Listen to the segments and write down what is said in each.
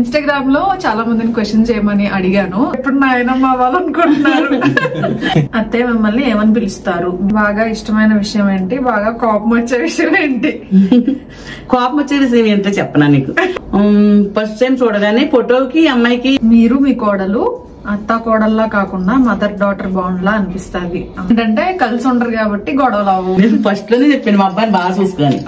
Instagram లో చాలా మందిని క్వశ్చన్ చేయమని అడిగాను. ఇప్పుడు నాయనమ్మ అవ్వాలనుకుంటున్నారు. అత్తయ్య మిమ్మల్ని ఏమని పిలుస్తారు? బాగా ఇష్టమైన విషయం ఏంటి? బాగా కోపం వచ్చే విషయం ఏంటి? కోపం వచ్చే విషయం ఏంటో చెప్పనా నీకు. ఫస్ట్ టైం చూడగానే ఫోటోకి అమ్మాయికి మీరు మీ కోడలు అత్త కోడల్లా కాకుండా మదర్ డాటర్ బాండ్ లా అనిపిస్తుంది. ఏంటంటే కలిసి ఉండరు కాబట్టి గొడవలు అవ్వవు. నేను ఫస్ట్ లోనే చెప్పాను మా అబ్బాయిని బాగా చూసుకొని.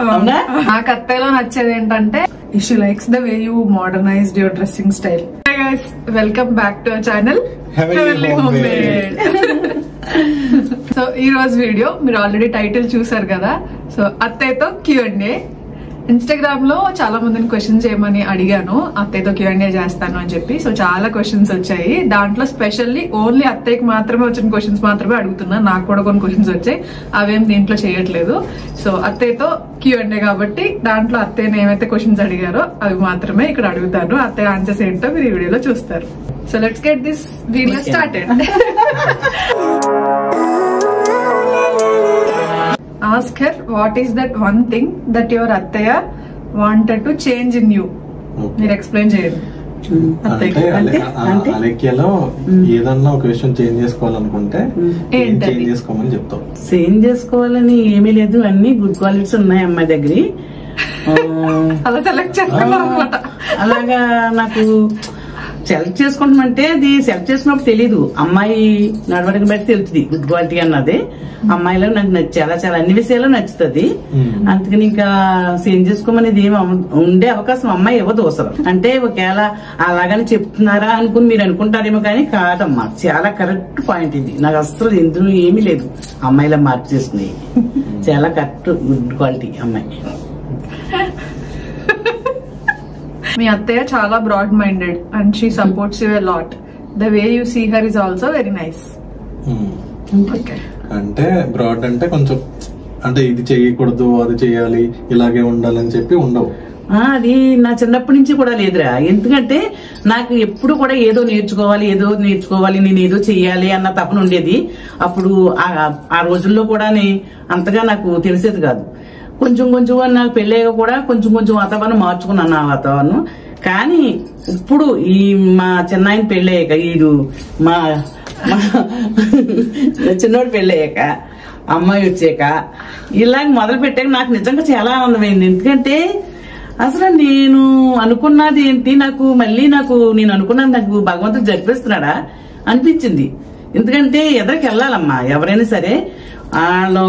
నాకు అత్తయ్యలో నచ్చేది ఏంటంటే she likes the way you modernised your dressing style. Hi guys, welcome back to our channel heavenly homemade. So ఈ రోజు వీడియో మీరు ఆల్రెడీ టైటిల్ చూసారు కదా. So అత్తయ్యతో Q&A. ఇన్స్టాగ్రామ్ లో చాలా మందిని క్వశ్చన్ చేయమని అడిగాను, అత్తయ్యతో Q&A చేస్తాను అని చెప్పి. సో చాలా క్వశ్చన్స్ వచ్చాయి. దాంట్లో స్పెషల్లీ ఓన్లీ అత్తయ్యకి మాత్రమే వచ్చిన క్వశ్చన్స్ మాత్రమే అడుగుతున్నా. నాకు కూడా కొన్ని క్వశ్చన్స్ వచ్చాయి, అవేం దీంట్లో చేయట్లేదు. సో అత్తయ్యతో Q&A కాబట్టి దాంట్లో అత్తయ్యని ఏమైతే క్వశ్చన్స్ అడిగారో అవి మాత్రమే ఇక్కడ అడుగుతాను. అత్తయ్య ఆన్సర్స్ ఏంటో మీరు ఈ వీడియోలో చూస్తారు. So let's get this video started. Ask her what is that one thing that your Attaya wanted to change in you. మీరు ఎక్స్ప్లెయిన్ చేయండి. అలెక్యలో ఏదన్నా ఒక విషయం చేంజ్ చేసుకోవాలనుకుంటే చేంజ్ చేసుకోమని చెప్తాం. చేంజ్ చేసుకోవాలని ఏమీ లేదు, అన్ని గుడ్ క్వాలిటీస్ ఉన్నాయి అమ్మాయి దగ్గర. అలా సెలెక్ట్ చేసుకున్నాం అనమాట. అలాగా నాకు సెలెక్ట్ చేసుకుంటామంటే అది సెలెక్ట్ చేసుకున్నప్పుడు తెలీదు, అమ్మాయి నడవడికి బట్టి తెలుస్తుంది గుడ్ క్వాలిటీ అన్నది. అమ్మాయిలో నాకు చాలా చాలా అన్ని విషయాలు నచ్చుతుంది. అందుకని ఇంకా చేంజ్ చేసుకోమనేది ఏమి ఉండే అవకాశం అమ్మాయి ఇవ్వదు అవసరం. అంటే ఒకవేళ అలాగని చెప్తున్నారా అనుకుని మీరు అనుకుంటారేమో కానీ కాదమ్మా, చాలా కరెక్ట్ పాయింట్ ఇది. నాకు అసలు ఇందులో ఏమీ లేదు అమ్మాయిలా మార్పు చేసుకునే. చాలా కరెక్ట్ గుడ్ క్వాలిటీ అమ్మాయి. మీ అత్తయ్య చాలా broad minded and she supports you a lot. The way you see her is also very nice. అంటే బ్రాడ్ అంటే కొంచెం అంటే ఇది చేయకూడదు అది చేయాలి ఇలాగే ఉండాలని చెప్పి ఉండవు. అది నా చిన్నప్పటి నుంచి కూడా లేదురా. ఎందుకంటే నాకు ఎప్పుడు కూడా ఏదో నేర్చుకోవాలి నేను ఏదో చెయ్యాలి అన్న తపన ఉండేది. అప్పుడు ఆ రోజుల్లో కూడా అంతగా నాకు తెలిసేది కాదు. కొంచెం నాకు పెళ్ళయ్యాక కూడా కొంచెం వాతావరణం మార్చుకున్నాను ఆ వాతావరణం. కానీ ఇప్పుడు ఈ మా చిన్నాయన పెళ్ళయ్యాక మా చిన్నోడు పెళ్ళయ్యాక అమ్మాయి వచ్చాక ఇలాగ మొదలు పెట్టాక నాకు నిజంగా చాలా ఆనందమైంది. ఎందుకంటే అసలు నేను అనుకున్నది ఏంటి, నేను అనుకున్నది నాకు భగవంతుడు జరిపిస్తున్నాడా అనిపించింది. ఎందుకంటే ఎదరికి వెళ్ళాలమ్మా, ఎవరైనా సరే వాళ్ళు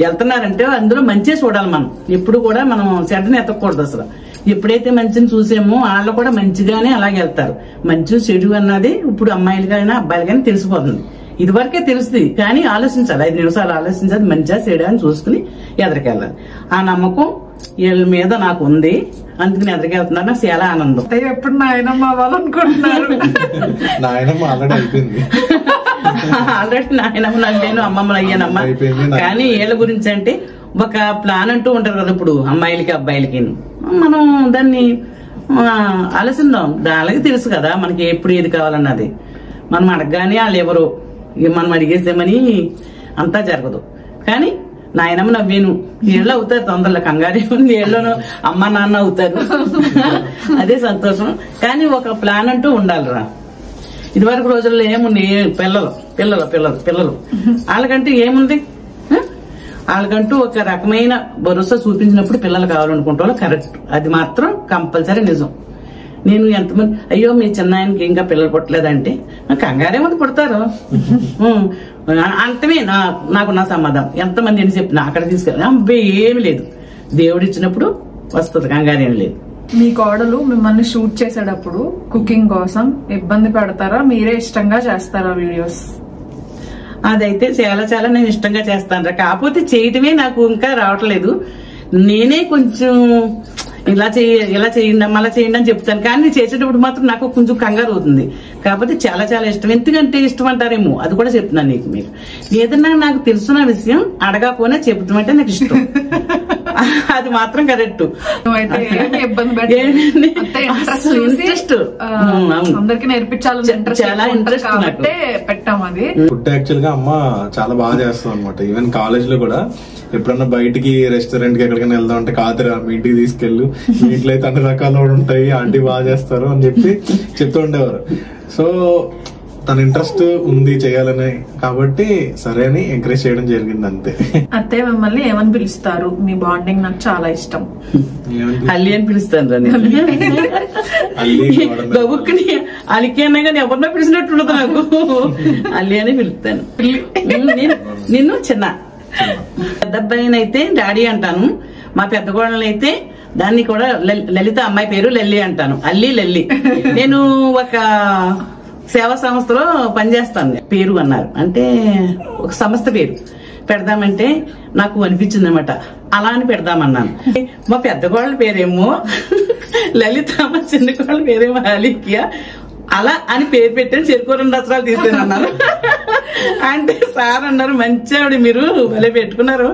వెళ్తున్నారంటే అందులో మంచిగా చూడాలి. మనం ఎప్పుడు కూడా మనం చెడ్డని ఎత్తకూడదు. అసలు ఎప్పుడైతే మంచిని చూసామో వాళ్ళు కూడా మంచిగానే అలాగే వెళ్తారు. మంచి చెడు అన్నది ఇప్పుడు అమ్మాయిలుగానే అబ్బాయిలుగానే తెలిసిపోతుంది. ఇది వరకే తెలుస్తుంది, కానీ ఆలోచించాలి, 5 నిమిషాలు ఆలోచించాలి. మంచిగా చెడు అని చూసుకుని ఎదరికెళ్ళాలి. ఆ నమ్మకం వీళ్ళ మీద నాకు ఉంది, అందుకని ఎదరికెళ్తున్నారు. నాకు చాలా ఆనందం. ఎప్పుడు నాయనమ్మ అవ్వాలనుకుంటున్నారు? నాయనమ్మ ఆల్రెడీ అయిపోయింది. ఆల్రెడీ నాయనమ్మ నేను అమ్మమ్మలు అయ్యానమ్మా. కానీ వీళ్ళ గురించి అంటే ఒక ప్లాన్ అంటూ ఉంటారు కదా ఇప్పుడు అమ్మాయిలకి అబ్బాయిలకి. మనం దాన్ని ఆలోచిద్దాం. వాళ్ళకి తెలుసు కదా మనకి ఎప్పుడు ఏది కావాలన్నది. మనం అడగగానే వాళ్ళు ఎవరు మనం అడిగేసామని అంతా జరగదు. కానీ నాయనమ్మ నవ్వేను ఏళ్ళు అవుతారు తొందరలో, కంగారే ఉంది ఏళ్ళను అమ్మ నాన్న అవుతారు. అదే సంతోషం. కానీ ఒక ప్లాన్ అంటూ ఉండాలిరా. ఇదివరకు రోజుల్లో ఏముంది, పిల్లలు వాళ్ళకంటూ ఏముంది, వాళ్ళకంటూ ఒక రకమైన భరోసా చూపించినప్పుడు పిల్లలు కావాలనుకుంటారు. కరెక్ట్, అది మాత్రం కంపల్సరీ నిజం. నేను ఎంతమంది అయ్యో మీ చిన్నాయనకి ఇంకా పిల్లలు పుట్టలేదంటే కంగారేమంది పుడతారు అంతమే నాకు నా సమాధానం. ఎంతమంది అని చెప్పిన అక్కడ తీసుకెళ్ళి అబ్బాయి ఏమి లేదు, దేవుడు ఇచ్చినప్పుడు వస్తుంది, కంగారేమి లేదు. మీ కోడలు మిమ్మల్ని షూట్ చేసేటప్పుడు కుకింగ్ కోసం ఇబ్బంది పెడతారా, మీరే ఇష్టంగా చేస్తారా వీడియోస్? అదైతే చాలా చాలా నేను ఇష్టంగా చేస్తాను. కాకపోతే చేయటమే నాకు ఇంకా రావట్లేదు. నేనే కొంచెం ఇలా చేయండి అలా చేయండి అని చెప్తాను. కానీ చేసేటప్పుడు మాత్రం నాకు కొంచెం కంగారు అవుతుంది. కాకపోతే చాలా చాలా ఇష్టం. ఎందుకంటే ఇష్టం అంటారేమో, అది కూడా చెప్తున్నాను నీకు. మీరు ఏదన్నా నాకు తెలుసున్న విషయం అడగపోయినా చెబుతామంటే నాకు ఇష్టం. అది మాత్రం కరెక్ట్. ఇంట్రెస్ట్ అందరికి నేర్పించాలని చాలా ఇంట్రెస్ట్ పెట్టాం. అది ఫుడ్ యాక్చువల్ గా అమ్మ చాలా బాగా చేస్తాం అనమాట. ఈవెన్ కాలేజ్ లో కూడా ఎప్పుడన్నా బయటికి రెస్టారెంట్ కి ఎక్కడికైనా వెళ్దాం అంటే కాదురా మీ ఇంటికి తీసుకెళ్ళు, మీ ఇంట్లో అయితే అన్ని రకాలు ఉంటాయి, ఆంటీ బాగా చేస్తారు అని చెప్పి చెప్తూ ఉండేవారు. సో తన ఇంట్రెస్ట్ ఉంది చేయాలని కాబట్టి సరే అని ఎంకరేజ్ చేయడం జరిగింది అంతే. అత్తయ్య మిమ్మల్ని ఏమని పిలుస్తారు? మీ బాండింగ్ నాకు చాలా ఇష్టం. అల్లి అని పిలుస్తాను రా గబుక్కుని అలికి అన్నా కానీ ఎవరినో పిలిచినట్టు ఉండదు నాకు. అల్లి అని పిలుస్తాను. నిన్ను చిన్న పెద్ద అబ్బాయిని అయితే డాడీ అంటాను, మా పెద్ద కోడలు అయితే దాన్ని కూడా లలిత, అమ్మాయి పేరు లల్లి అంటాను. అల్లి లల్లి. నేను ఒక సేవా సంస్థలో పనిచేస్తాను. పేరు అన్నారు అంటే ఒక సంస్థ పేరు పెడదామంటే నాకు అనిపించింది అనమాట, అలా అని పెడదామన్నాను. మా పెద్ద కోళ్ళ పేరేమో లలిత, మా చిన్న కోళ్ళ పేరేమో అలిక్య, అలా అని పేరు పెట్టాను. చెరుకు 2 దసరాలు తీసాను అన్నారు. అంటే సార్ అన్నారు మంచి ఆవిడ మీరు భలే పెట్టుకున్నారు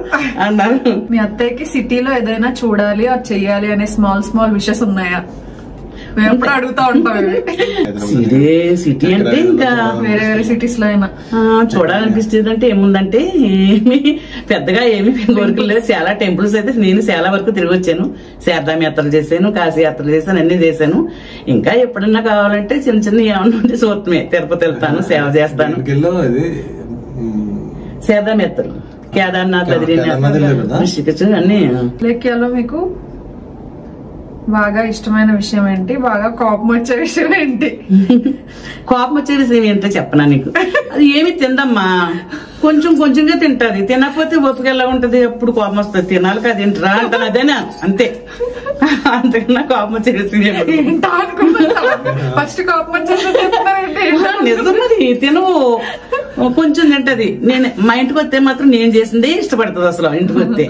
అన్నారు. మీ అత్తయ్యకి సిటీలో ఏదైనా చూడాలి అది చెయ్యాలి అనే స్మాల్ విషెస్ ఉన్నాయా? మేము ఎప్పుడు అడుగుతా ఉంటాం. సిటీ అంటే ఇంకా వేరే సిటీస్ లో అయినా చూడాలనిపిస్తుంది. అంటే ఏముందంటే ఏమి పెద్దగా ఏమి కోరికలు లేదు. చాలా టెంపుల్స్ అయితే నేను చాలా వరకు తిరిగి వచ్చాను. శారదామ యాత్రలు చేశాను, కాశీ యాత్రలు చేశాను, అన్ని చేశాను. ఇంకా ఎప్పుడన్నా కావాలంటే చిన్న చిన్న ఏమన్నా ఉంటే చూడటమే. తిరుపతి వెళ్తాను, సేవ చేస్తాను. శారదామ యాత్రలు, కేదార్నాథ్, బద్రీనాథ్ అన్ని. లేఖ్యాలో మీకు బాగా ఇష్టమైన విషయం ఏంటి? బాగా కోపం వచ్చే విషయం ఏంటి? కోపం వచ్చే విషయం ఏంటో చెప్పనా నీకు? అది ఏమి తిందమ్మా, కొంచెం కొంచెంగా తింటది. తినకపోతే ఓపిక ఎలా ఉంటది? ఎప్పుడు కోపం వస్తుంది. తినాలి కదా తింటరా అంటాను, అదేనా అంతే. అంతకన్నా కోపం వచ్చే విషయం ఫస్ట్ కోపం వచ్చే నిజం. మరి తినవు, కొంచెం తింటది. నేను మా ఇంటికి వస్తే మాత్రం నేను చేసిందే ఇష్టపడుతుంది. అసలు ఇంటికి వస్తే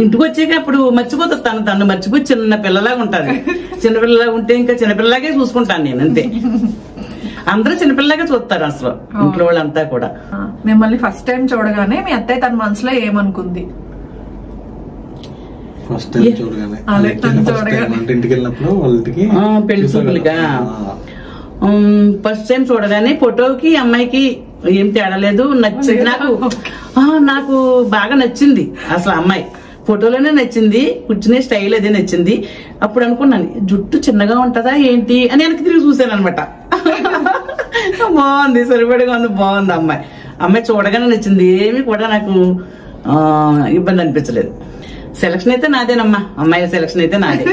ఇంటికి వచ్చాక అప్పుడు మర్చిపోతుంది. తను మర్చిపోయి చిన్న పిల్లలాగా ఉంటది. చిన్నపిల్లలాగా ఉంటే ఇంకా చిన్నపిల్లలాగే చూసుకుంటాను నేను అంతే. అందరూ చిన్నపిల్లలాగా చూస్తారు అసలు ఇంట్లో వాళ్ళంతా కూడా. మిమ్మల్ని ఫస్ట్ టైం చూడగానే మీ అత్తయ్య తన మనసులో ఏమనుకుంది? ఇంటికి వెళ్ళినప్పుడు వాళ్ళకి పెళ్లి చూపులుగా ఫస్ట్ టైం చూడగానే ఫోటోకి అమ్మాయికి ఏం తేడా లేదు. నచ్చింది నాకు బాగా నచ్చింది. అసలు అమ్మాయి ఫోటోలోనే నచ్చింది, కూర్చునే స్టైల్ అదే నచ్చింది. అప్పుడు అనుకున్నాను జుట్టు చిన్నగా ఉంటదా ఏంటి అని వెనక్కి తిరిగి చూసాను అనమాట. బాగుంది, సరిపడిగా ఉంది, బాగుంది అమ్మాయి చూడగానే నచ్చింది. ఏమి కూడా నాకు ఇబ్బంది అనిపించలేదు. సెలక్షన్ అయితే నాదేనమ్మా, అమ్మాయి సెలక్షన్ అయితే నాదే.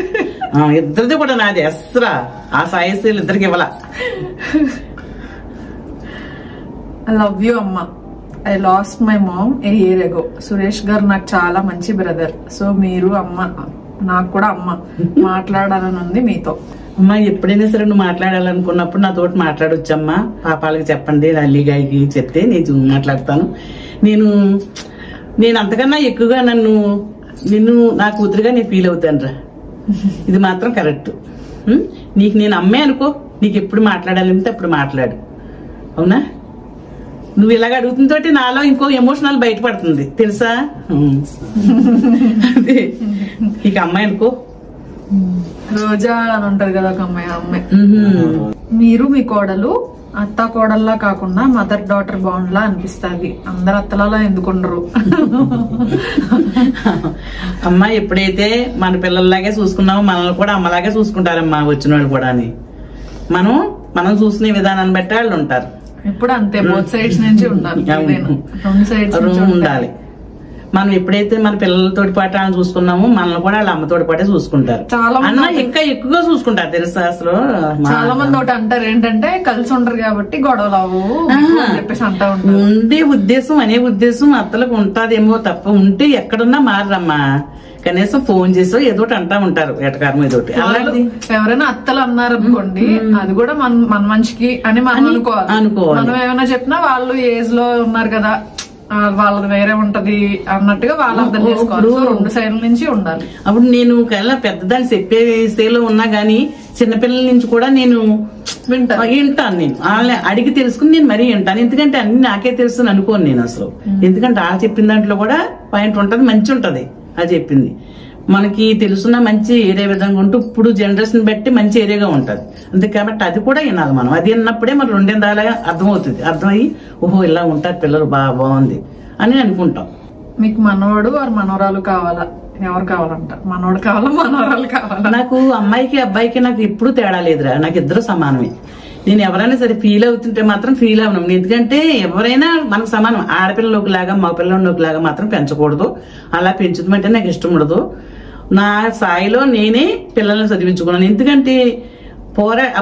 ఇద్దరిది కూడా నాదే. అసలు ఆ సాయస్సులు ఇద్దరికి ఇవ్వాల. ఐ లవ్ యూ అమ్మా. I lost my mom A year ago. Suresh గారు నాకు చాలా మంచి బ్రదర్. సో మీరు అమ్మ, నాకు కూడా అమ్మ. మాట్లాడాలని ఉంది మీతో. అమ్మా ఎప్పుడైనా సరే నువ్వు మాట్లాడాలనుకున్నప్పుడు నాతోటి మాట్లాడొచ్చమ్మా. పాపాలకి చెప్పండి, అల్లి గారికి చెప్తే నేను మాట్లాడతాను. నేను అంతకన్నా ఎక్కువగా నిన్ను నా కూతురుగా నేను ఫీల్ అవుతాను రా. ఇది మాత్రం కరెక్ట్. నీకు నేను అమ్మే అనుకో, నీకు ఎప్పుడు మాట్లాడాలంటే అప్పుడు మాట్లాడు. అవునా? నువ్వు ఇలాగ అడుగుతుంటోటి నాలో ఇంకో ఎమోషనల్ బయటపడుతుంది తెలుసా. అదే నీకు అమ్మాయి అనుకో. రోజా అని ఉంటది కదా ఒక అమ్మాయి. మీరు మీ కోడలు అత్త కోడల్లా కాకుండా మదర్ డాటర్ బాండ్ లా అనిపిస్తుంది. అందరు అత్తలలా ఎందుకుండరు? అమ్మ ఎప్పుడైతే మన పిల్లల్లాగే చూసుకున్నామో మనల్ని కూడా అమ్మలాగే చూసుకుంటారమ్మా వచ్చిన వాళ్ళు కూడా. మనం చూసుకునే విధానాన్ని బట్టి వాళ్ళు ఉంటారు. ఇప్పుడు అంతే, బోత్ సైడ్స్ నుంచి ఉండాలి, రెండు సైడ్స్ ఉండాలి. మనం ఎప్పుడైతే మన పిల్లలతోటి పాటు వాళ్ళని చూసుకున్నామో మనల్ని కూడా వాళ్ళ అమ్మతోటి పాటే చూసుకుంటారు. అన్న ఇంకా ఎక్కువగా చూసుకుంటారు తెలుసా. అసలు చాలా మంది ఒకటి అంటారు ఏంటంటే కలిసి ఉంటారు కాబట్టి గొడవలు అవ్వవు అని చెప్పేసి అంటా ఉంటారు. ఉండే ఉద్దేశం అనే ఉద్దేశం అత్తలకు ఉంటదేమో తప్ప ఉంటే ఎక్కడున్నా మారమ్మా. కనీసం ఫోన్ చేసో ఏదో అంటా ఉంటారు ఎటకారం ఏదోటి. అలాంటి ఎవరైనా అత్తలు అన్నారు అనుకోండి, అది కూడా మన మనిషికి అని మనం అనుకోవాలి. మనం ఏమైనా చెప్పినా వాళ్ళు ఏజ్ లో ఉన్నారు కదా, వాళ్ళది వేరే ఉంటది అన్నట్టుగా వాళ్ళు అర్థం చేసుకోవాలి. రెండు సైడ్ల నుంచి ఉండాలి. అప్పుడు నేను కల్లా పెద్దదాన్ని చెప్పే స్థాయిలో ఉన్నా గానీ చిన్నపిల్లల నుంచి కూడా నేను వింటాను. నేను వాళ్ళని అడిగి తెలుసుకుని నేను మరీ వింటాను. ఎందుకంటే అన్ని నాకే తెలుసు అనుకోను నేను అసలు. ఎందుకంటే వాళ్ళు చెప్పిన దాంట్లో కూడా పాయింట్ ఉంటది, మంచి ఉంటది. అది చెప్పింది మనకి తెలుసున్న మంచి ఏరియా విధంగా ఉంటూ ఇప్పుడు జనరేషన్ బట్టి మంచి ఏరియాగా ఉంటది. అంతే కాబట్టి అది కూడా వినాలి మనం. అది విన్నప్పుడే మనం రెండేళ్ళగా అర్థమవుతుంది. అర్థమయ్యి ఓహో ఇలా ఉంటారు పిల్లలు బాగుంది అని అనుకుంటాం. మీకు మనవడు వారు మనవరాలు కావాలా? ఎవరు కావాలంట? మనవడు కావాలా, మనవరాలు కావాలా? నాకు అమ్మాయికి అబ్బాయికి నాకు ఎప్పుడు తేడా లేదురా, నాకు ఇద్దరు సమానమే. నేను ఎవరైనా సరే ఫీల్ అవుతుంటే మాత్రం ఫీల్ అవ్వను. ఎందుకంటే ఎవరైనా మనకు సమానం. ఆడపిల్లలోకి లాగా మగ పిల్లలోకి లాగా మాత్రం పెంచకూడదు. అలా పెంచుతామంటే నాకు ఇష్టం ఉండదు. నా స్థాయిలో నేనే పిల్లల్ని చదివించుకున్నాను. ఎందుకంటే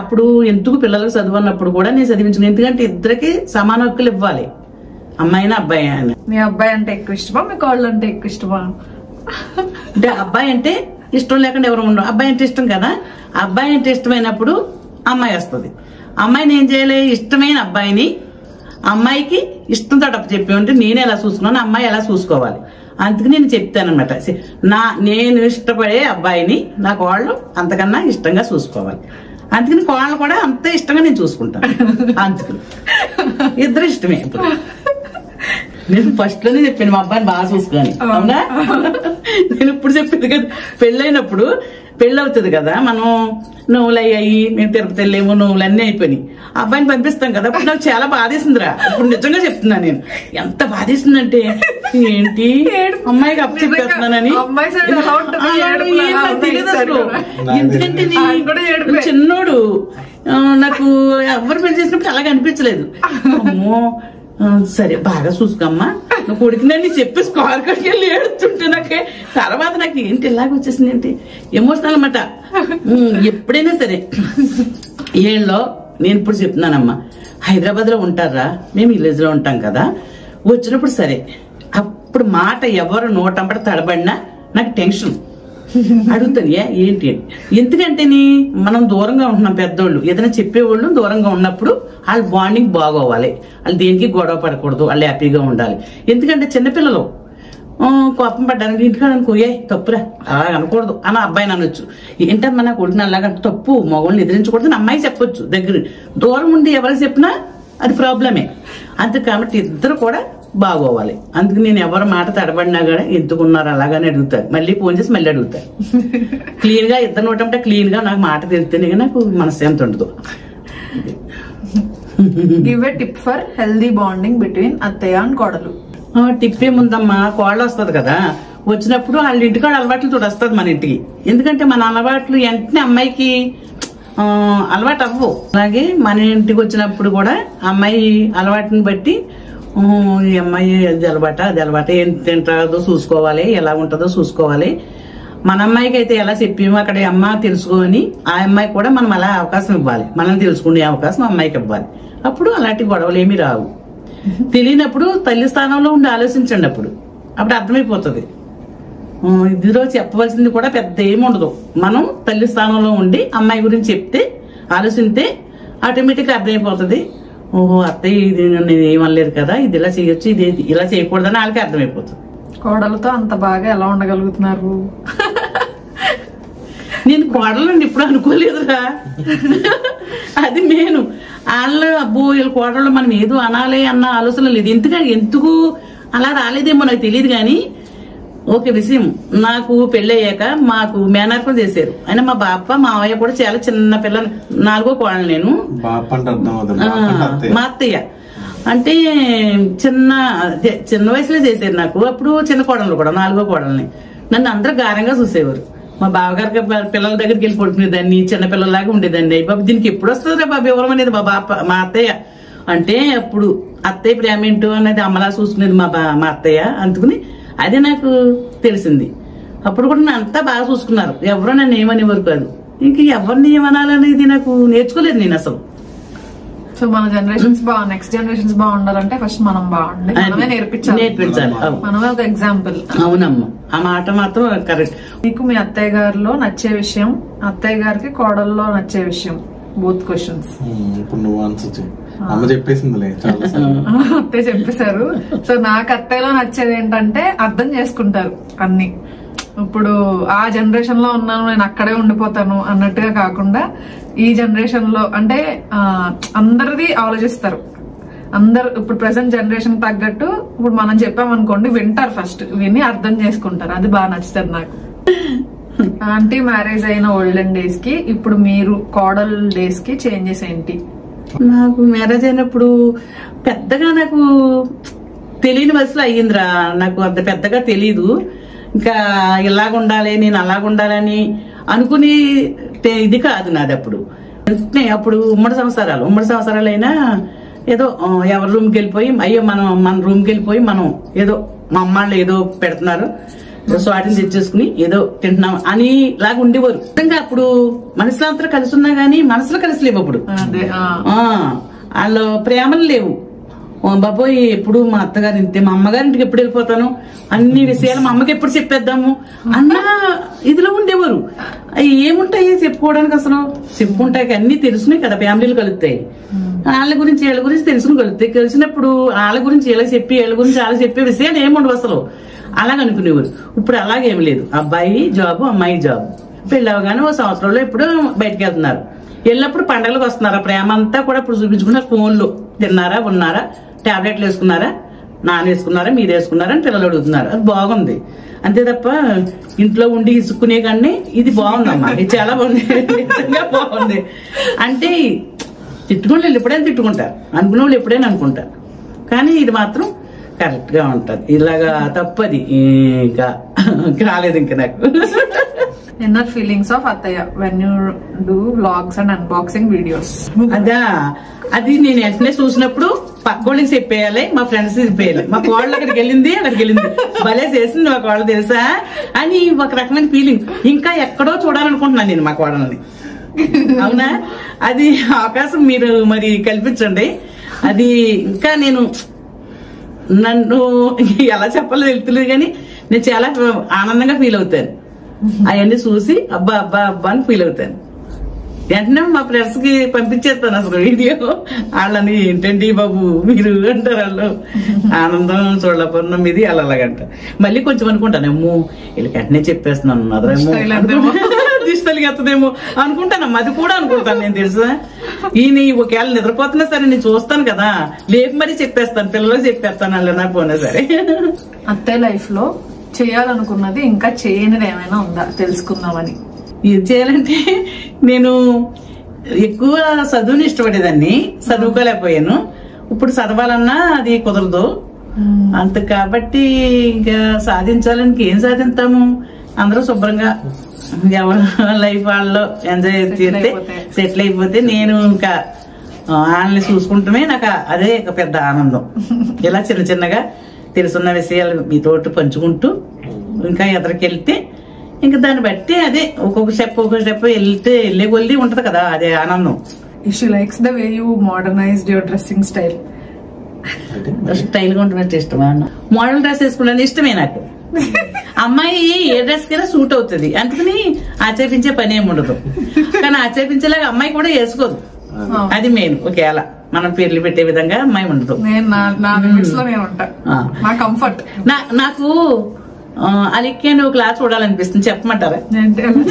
అప్పుడు ఎందుకు పిల్లలకు చదువు అన్నప్పుడు కూడా నేను చదివించుకున్నాను. ఎందుకంటే ఇద్దరికి సమాన హక్కులు ఇవ్వాలి, అమ్మాయినా అబ్బాయి అని. మీ అబ్బాయి అంటే ఎక్కువ ఇష్టమా, మీ కోళ్ళు అంటే ఎక్కువ ఇష్టమా? అంటే అబ్బాయి అంటే ఇష్టం లేకుండా ఎవరు ఉండరు. అబ్బాయి అంటే ఇష్టం కదా. అబ్బాయి అంటే ఇష్టమైనప్పుడు అమ్మాయి వస్తుంది. అమ్మాయిని ఏం చేయాలి? ఇష్టమైన అబ్బాయిని అమ్మాయికి ఇష్టంతో చెప్పి ఉంటే నేను ఎలా చూసుకున్నాను, అమ్మాయి ఎలా చూసుకోవాలి. అందుకు నేను చెప్తానమాట. నేను ఇష్టపడే అబ్బాయిని నా కోళ్ళు అంతకన్నా ఇష్టంగా చూసుకోవాలి. అందుకని కోళ్ళు కూడా అంత ఇష్టంగా నేను చూసుకుంటాను. అందుకని ఇద్దరు ఇష్టమే. ఇప్పుడు నేను ఫస్ట్ లోనే చెప్పాను మా అబ్బాయిని బాగా చూసుకొని. అవునా? నేను ఇప్పుడు చెప్పింది కదా, పెళ్ళైనప్పుడు పెళ్ళి అవుతుంది కదా, మనం నువ్వులు అయ్యాయి, మేము తిరుపతి వెళ్ళేమో, నువ్వులు అన్నీ అయిపోయినాయి. అబ్బాయిని పంపిస్తాం కదా. అప్పుడు నాకు చాలా బాధేసిందిరా. ఇప్పుడు నిజంగా చెప్తున్నా, నేను ఎంత బాధేసిందంటే ఏంటి అమ్మాయికి అప్పు చెప్పేస్తున్నానని తెలియదు అసలు. ఎందుకంటే చిన్నోడు నాకు ఎవరు పెళ్లి చేసినప్పుడు అలాగే అనిపించలేదు. అమ్మో సరే బాగా చూసుకోమ్మా నువ్వు కొడుకునని చెప్పి స్కార్ కడికి వెళ్ళి ఏడుతుంటే నాకే తర్వాత నాకు ఏంటి ఇలాగ వచ్చేసింది ఏంటి ఎమోషనల్ అన్నమాట. ఎప్పుడైనా సరే ఏళ్ళలో నేను ఇప్పుడు చెప్తున్నానమ్మా, హైదరాబాద్ లో ఉంటారా, మేము విలేజ్ లో ఉంటాం కదా. వచ్చినప్పుడు సరే అప్పుడు మాట ఎవరు నోటంపట తడబడినా నాకు టెన్షన్. అడుగుతాను ఏంటి అని. ఎందుకంటే మనం దూరంగా ఉంటున్నాం. పెద్దోళ్ళు ఏదైనా చెప్పేవాళ్ళు దూరంగా ఉన్నప్పుడు వాళ్ళ బాండింగ్ బాగోవాలి. వాళ్ళు దేనికి గొడవ పడకూడదు, వాళ్ళు హ్యాపీగా ఉండాలి. ఎందుకంటే చిన్నపిల్లలు కోపం పడ్డానికి ఇంటికాడ అనుకో తప్పురా అలా అనకూడదు అని అబ్బాయిని అనొచ్చు. ఏంటమ్మా నా కొడుకుని అలాగంటే తప్పు, మగవాళ్ళని ఎదిరించకూడదు అని అమ్మాయి చెప్పొచ్చు. దగ్గర దూరం ఉండి ఎవరికి చెప్పినా అది ప్రాబ్లమే. అంతే కాబట్టి ఇద్దరు కూడా బాగోవాలి. అందుకు నేను ఎవరి మాట తడబడినా కూడా ఎందుకున్నారు అలాగని అడుగుతారు. మళ్ళీ ఫోన్ చేసి మళ్ళీ అడుగుతారు. క్లీన్ గా ఇద్దరు నోటంటే క్లీన్ గా నాకు మాట తెలిస్తేనే నాకు మనశ్శాంతి ఉండదు. Give a tip for healthy bonding between అత్తయ్య అండ్ కోడలు. టిప్ ఏముందమ్మా, కోడలు వస్తుంది కదా, వచ్చినప్పుడు వాళ్ళ ఇంటికాడ అలవాట్లు చూడ వస్తుంది మన ఇంటికి. ఎందుకంటే మన అలవాట్లు వెంటనే అమ్మాయికి అలవాటు అవ్వవు. అలాగే మన ఇంటికి వచ్చినప్పుడు కూడా అమ్మాయి అలవాటుని బట్టి ఈ అమ్మాయి అది అలవాట ఏం తింటుందో చూసుకోవాలి, ఎలా ఉంటుందో చూసుకోవాలి. మన అమ్మాయికి అయితే ఎలా చెప్పామో అక్కడ అమ్మ తెలుసుకొని ఆ అమ్మాయి కూడా మనం అలా అవకాశం ఇవ్వాలి. మనం తెలుసుకునే అవకాశం అమ్మాయికి ఇవ్వాలి. అప్పుడు అలాంటి గొడవలు ఏమి రావు. తెలియనప్పుడు తల్లి స్థానంలో ఉండి ఆలోచించండి. అప్పుడు అర్థమైపోతుంది. ఇదిలో చెప్పవలసింది కూడా పెద్ద ఏముండదు. మనం తల్లి స్థానంలో ఉండి అమ్మాయి గురించి చెప్తే ఆలోచిస్తే ఆటోమేటిక్ గా అర్థమైపోతుంది. ఓహో అత్తయ్య ఇది నేను ఏమనలేదు కదా, ఇది ఇలా చేయొచ్చు, ఇది ఇలా చేయకూడదని వాళ్ళకి అర్థమైపోతుంది. కోడలతో అంత బాగా ఎలా ఉండగలుగుతున్నారు? నేను కోడలని ఇప్పుడు అనుకోలేదురా. అది నేను వాళ్ళ అబ్బో వీళ్ళ కోడళ్ళు మనం ఏదో అనాలి అన్న ఆలోచన లేదు. ఎందుకు అలా రాలేదేమో నాకు తెలియదు. కానీ ఓకే విషయం, నాకు పెళ్ళయ్యాక మాకు మేనర్పణ చేశారు. అయినా మా బాప మావయ్య కూడా చాలా చిన్న పిల్లలు, 4వ కోడలు నేను. మా అత్తయ్య అంటే చిన్న వయసులో చేశారు నాకు. అప్పుడు చిన్న కోడలు కూడా 4వ కోడల్ని నన్ను అందరూ గారంగా చూసేవారు. మా బావగారికి పిల్లల దగ్గరికి వెళ్ళి పడుకునేదాన్ని, చిన్నపిల్లలాగా ఉండేదాన్ని. బాబు దీనికి ఎప్పుడు వస్తుందిరా బాబు ఎవరం అనేది మా అత్తయ్య. అంటే అప్పుడు అత్తయ్య ప్రేమ ఏంటో అనేది అమ్మలా చూసుకునేది మా అత్తయ్య. అందుకుని అదే నాకు తెలిసింది. అప్పుడు కూడా నన్ను అంతా బాగా చూసుకున్నారు. ఎవరో నన్ను ఏమనేవారు కాదు. ఇంక ఎవరిని ఏమనాలనేది నాకు నేర్చుకోలేదు నేను అసలు. సో మన జనరేషన్స్ నెక్స్ట్ జనరేషన్స్ బాగుండాలంటే ఫస్ట్ మనం బాగుండాలి, మనమే నేర్పించాలి. మనమే ఒక ఎగ్జాంపుల్. అవునమ్మా, ఆ మాట మాత్రం కరెక్ట్. మీకు మీ అత్తయ్య గారిలో నచ్చే విషయం, అత్తయ్య గారికి కోడల్లో నచ్చే విషయం, బోత్ క్వశ్చన్స్. ఇప్పుడు నువ్వు ఆన్సర్ అమ్మ చెప్పేసిందిలే, అత్తయ్య చెప్పేశారు. సో నాకు అత్తయ్యలో నచ్చేది ఏంటంటే అర్థం చేసుకుంటారు అన్ని. ఇప్పుడు ఆ జనరేషన్ లో ఉన్నాను నేను అక్కడే ఉండిపోతాను అన్నట్టుగా కాకుండా ఈ జనరేషన్ లో అంటే అందరిది ఆలోచిస్తారు. అందరు ఇప్పుడు ప్రెసెంట్ జనరేషన్ తగ్గట్టు ఇప్పుడు మనం చెప్పామనుకోండి వింటారు, ఫస్ట్ విని అర్థం చేసుకుంటారు. అది బాగా నచ్చుతుంది నాకు. ఆంటీ మ్యారేజ్ అయిన ఓల్డెన్ డేస్ కి ఇప్పుడు మీరు కోడల్ డేస్ కి చేంజెస్ ఏంటి? నాకు మ్యారేజ్ అయినప్పుడు పెద్దగా నాకు తెలియని వయసులో అయ్యిందిరా. నాకు అంత పెద్దగా తెలీదు. ఇంకా ఇలాగ ఉండాలి, నేను అలాగ ఉండాలని అనుకుని ఇది కాదు నాది. అప్పుడు ఉమ్మడి సంవత్సరాలు అయినా ఏదో ఎవరి రూమ్కి వెళ్ళిపోయి అయ్యో మన రూమ్కి వెళ్ళిపోయి మనం ఏదో మా అమ్మాళ్ళు ఏదో పెడుతున్నారు, స్వాటిని తెచ్చేసుకుని ఏదో తింటున్నాం అని లాగా ఉండేవారు. ఇంకా అప్పుడు మనసులో అంతా కలిసి ఉన్నా గానీ మనసులో కలిసి లేవు. అప్పుడు వాళ్ళు ప్రేమలు లేవు. బాబోయ్ ఎప్పుడు మా అత్తగారి ఇంతే, మా అమ్మగారింటికి ఎప్పుడు వెళ్ళిపోతాను, అన్ని విషయాలు మా అమ్మకి ఎప్పుడు చెప్పేద్దాము అన్న ఇదిలో ఉండేవారు. అవి ఏముంటాయి చెప్పుకోవడానికి, అసలు చెప్పుకుంటాయి అన్ని తెలుసున్నాయి కదా, ఫ్యామిలీలు కలుగుతాయి. వాళ్ళ గురించి వీళ్ళ గురించి తెలుసుకుని కలుగుతాయి. కలిసినప్పుడు వాళ్ళ గురించి వీళ్ళకి చెప్పి వీళ్ళ గురించి వాళ్ళకి చెప్పే విషయాలు ఏముండవు అసలు. అలాగనుకునేవారు. ఇప్పుడు అలాగేమి లేదు. అబ్బాయి జాబ్, అమ్మాయి జాబ్, పెళ్ళవగానే ఓ సంవత్సరంలో ఎప్పుడు బయటకు వెళ్తున్నారు. వెళ్ళినప్పుడు పండగలకు వస్తున్నారు. ప్రేమ అంతా కూడా ఇప్పుడు చూపించుకున్నారు ఫోన్లో. తిన్నారా, ఉన్నారా, టాబ్లెట్లు వేసుకున్నారా, వేసుకున్నారా, మీరు వేసుకున్నారా అని పిల్లలు అడుగుతున్నారు. అది బాగుంది. అంతే తప్ప ఇంట్లో ఉండి ఇసుక్కునే కానీ ఇది బాగుందమ్మా, ఇది చాలా బాగుంది, నిజంగా బాగుంది. అంటే తిట్టుకునే వాళ్ళు ఎప్పుడైనా తిట్టుకుంటారు, అనుకునే వాళ్ళు ఎప్పుడైనా అనుకుంటారు. కానీ ఇది మాత్రం కరెక్ట్ గా ఉంటది. ఇలాగా తప్పది ఇంకా రాలేదు ఇంకా నాకు. ఇన్నర్ ఫీలింగ్స్ ఆఫ్ అత్తయ్య when you do vlogs and unboxing videos. అది నేను వెంటనే చూసినప్పుడు పక్కోళ్ళకి చెప్పేయాలి, మా ఫ్రెండ్స్ చెప్పేయాలి. మా కోళ్ళు అక్కడికి వెళ్ళింది భలే చేసింది మా కోళ్ళు తెలుసా అని ఒక రకమైన ఫీలింగ్. ఇంకా ఎక్కడో చూడాలనుకుంటున్నాను నేను మా కోడల్ని. అవునా, అది అవకాశం మీరు మరి కల్పించండి. అది ఇంకా నేను నన్ను ఎలా చెప్పాలో తెలుస్తలేదు కానీ నేను చాలా ఆనందంగా ఫీల్ అవుతాను. అవన్నీ చూసి అబ్బా అబ్బా అబ్బా అని ఫీల్ అవుతాను. వెంటనే మా ఫ్రెండ్స్ కి పంపించేస్తాను అసలు వీడియో. వాళ్ళని ఏంటండి బాబు మీరు అంటారు వాళ్ళు. ఆనందం చూడపూర్ణం ఇది అలాగంట. మళ్ళీ కొంచెం అనుకుంటానేమో వీళ్ళకి వెంటనే చెప్పేస్తున్నాను అదేమో దిష్టలికి ఎత్తదేమో అనుకుంటానమ్మా. అది కూడా అనుకుంటాను నేను తెలుసా. ఈయన ఒకవేళ నిద్రపోతున్నా సరే నేను చూస్తాను కదా, లేపు మరీ చెప్పేస్తాను, పిల్లలకు చెప్పేస్తాను అలా నా పోనా సరే. అత్తయ్య లైఫ్ లో చేయాలనుకున్నది ఇంకా చేయనిది ఏమైనా ఉందా తెలుసుకుందామని? ఇది చేయాలంటే నేను ఎక్కువ చదువుని ఇష్టపడేదాన్ని, చదువుకోలేకపోయాను. ఇప్పుడు చదవాలన్నా అది కుదరదు అంత. కాబట్టి ఇంకా సాధించాలని ఏం సాధిస్తాము, అందరూ శుభ్రంగా ఎవరి లైఫ్ వాళ్ళలో ఎంజాయ్ చేస్తే సెటిల్ అయిపోతే నేను ఇంకా వాళ్ళని చూసుకుంటమే నాకు అదే ఒక పెద్ద ఆనందం. ఇలా చిన్న చిన్నగా తెలుసున్న విషయాలు మీతోటి పంచుకుంటూ ఇంకా ఎదరికెళ్తే ఇంకా దాన్ని బట్టి అదే ఒక్కొక్క స్టెప్ వెళ్ళే కొద్ది ఉంటది కదా, అదే ఆనందం. She likes the way you modernized your dressing style. Style గా ఉంటున్నట్టు ఇష్టమా? మోడల్ డ్రెస్ వేసుకున్నది ఇష్టమే నాకు. అమ్మాయి ఏ డ్రెస్ కైనా సూట్ అవుతుంది, అందుకని ఆచేపించే పని ఏమి ఉండదు. కానీ ఆచేపించేలాగా అమ్మాయి కూడా వేసుకోదు, అది మెయిన్. ఒకేలా మనం పేర్లు పెట్టే విధంగా అమ్మాయి ఉండదు. నాకు అలిక్కే నువ్వు క్లాస్ చూడాలనిపిస్తుంది, చెప్పమంటారా?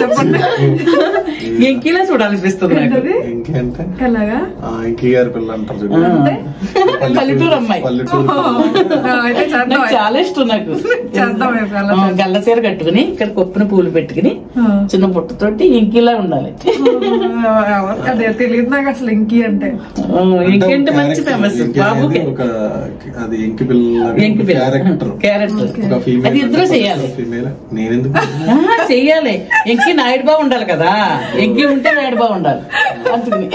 చెప్పండి. ఎంకీలా చూడాలనిపిస్తుంది నాకు. పల్లెటూరు అమ్మాయి చాలా ఇష్టం నాకు. గల్ల చీర కట్టుకుని ఇక్కడ కొప్పున పూలు పెట్టుకుని చిన్న పుట్టతోటి ఎంకీలా ఉండాలి. అదే తెలియదు నాకు అసలు ఎంకీ అంటే. ఎంకీ అంటే మంచి ఫేమస్ బాబుకి. క్యారెక్టర్ అది ఇద్దరు చెయ్యాలి. చెయ్యాలి. ఎంకి నాయుడు బాబు ఉండాలి కదా, ఎంకి ఉంటే నాయుడు బాబు ఉండాలి. అందుకని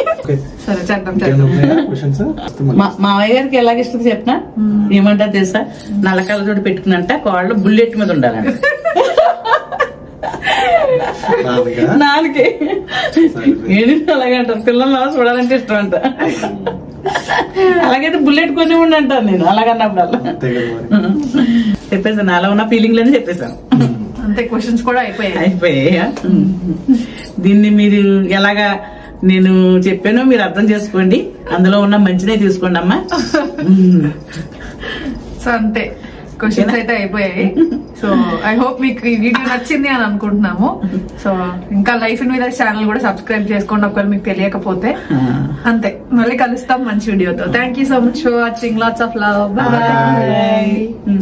మావయ్య గారికి ఎలాగ ఇష్టం చెప్పినా ఏమంటారు తెలుసా, నల్లకళ్ళతోటి పెట్టుకున్నంట కోళ్ళు బుల్లెట్ మీద ఉండాలంట. నాన్నకి ఏంటి అలాగంటారు, పిల్లలు చూడాలంటే ఇష్టం అంట. అలాగైతే బుల్లెట్ కొని ఉండి అంటాను నేను అలాగన్నప్పుడు. చెప్పేసాను అలా ఉన్న ఫీలింగ్ లేని చెప్పేశాను. అంతే, క్వశ్చన్స్ కూడా అయిపోయాయా? దీన్ని మీరు ఎలాగా నేను చెప్పానో మీరు అర్థం చేసుకోండి, అందులో ఉన్న మంచినే తీసుకోండి అమ్మా. సో అంతే, క్వశ్చన్స్ అయితే అయిపోయాయి. సో ఐ హోప్ మీకు ఈ వీడియో నచ్చింది అని అనుకుంటున్నాము. సో ఇంకా లైఫ్ ఇన్ విలేజ్ ఛానల్ కూడా సబ్స్క్రైబ్ చేసుకోండి ఒకవేళ మీకు తెలియకపోతే. అంతే, మళ్ళీ కలుస్తాం మంచి వీడియోతో. Thank you so much for watching. Lots of love. Bye.